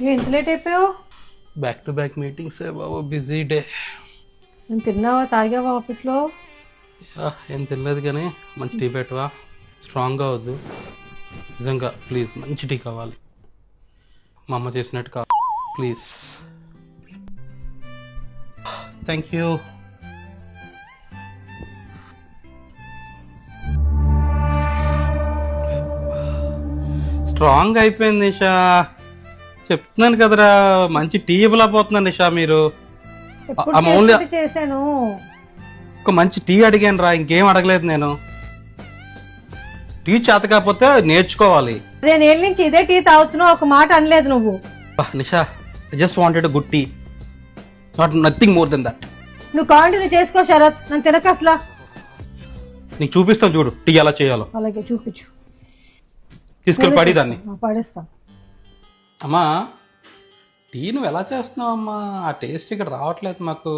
ఎంత లేట్ అయిపోయావు? Back to back meetings Babu, busy day. నేను తిన్నావా, తాగావా ఆఫీస్లో? ఏం తినలేదు కానీ మంచి టీ పెట్టవా? స్ట్రాంగ్గా అవద్దు నిజంగా, ప్లీజ్. మంచి టీ కావాలి, మా అమ్మ చేసినట్టు కావాలి ప్లీజ్. Thank you. స్ట్రాంగ్ అయిపోయింది నిషా, చెప్తున్నాను కదరా. మంచి టీ ఇవ్వలేకపోతున్నాను నిషా. మీరు చేశాను, ఒక మంచి టీ అడిగాను రా, ఇంకేం అడగలేదు నేను. టీ చేత కాకపోతే నేర్చుకోవాలి. నేను ఏళ్ళ నుంచి ఇదే టీ తాగుతున్నావు, ఒక మాట అనలేదు నువ్వు. Nisha, I just wanted good tea, not nothing more than that. నువ్వు కంటిన్యూ చేసుకో శరత్, నన్ను తినక అసలా. నీకు చూపిస్తాను చూడు టీ ఎలా చేయాలో. అలాగే చూపించు. తీసుకెళ్ళి పడి దాన్ని. పడేస్తాను. అమ్మా, టీ నువ్వు ఎలా చేస్తున్నావు అమ్మా? ఆ టేస్ట్ ఇక్కడ రావట్లేదు మాకు.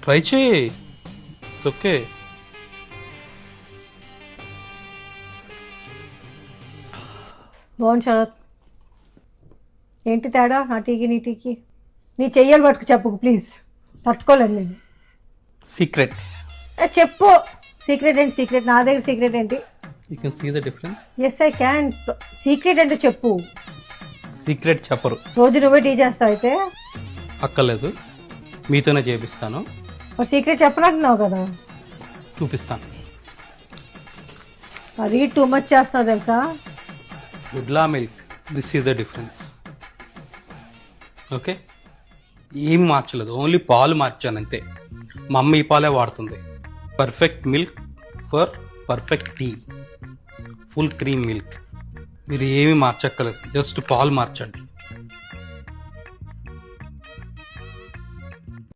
ట్రై చేయి, ఇట్స్ ఓకే. బాగుంది శరత్. ఏంటి తేడా నా టీకి నీ టీకి? నీ చెయ్యాలి పట్టుకు చెప్పు ప్లీజ్, తట్టుకోలేను నేను. సీక్రెట్ చెప్పు. సీక్రెట్ ఏంటి? సీక్రెట్ నా దగ్గర సీక్రెట్ ఏంటి? You can see the difference. Yes I can. Secret ఏంటో చెప్పు. సీక్రెట్ చెప్పరు. రోజు నువ్వే టీ చేస్తావు అయితే? అక్కర్లేదు, మీతోనే చేపిస్తాను. మరి సీక్రెట్ చెప్పనంటున్నావు కదా. చూపిస్తాను. అది టూ మచ్ చేస్తావు తెలుసా. గుడ్లా milk, this is the difference. Okay, ఏం మార్చలేదు, ఓన్లీ పాలు మార్చాను అంతే. మా అమ్మ ఈ పాలే వాడుతుంది. Perfect milk for perfect tea, full cream milk. మీరు ఏమీ మార్చక్కర్లేదు, జస్ట్ పాలు మార్చండి.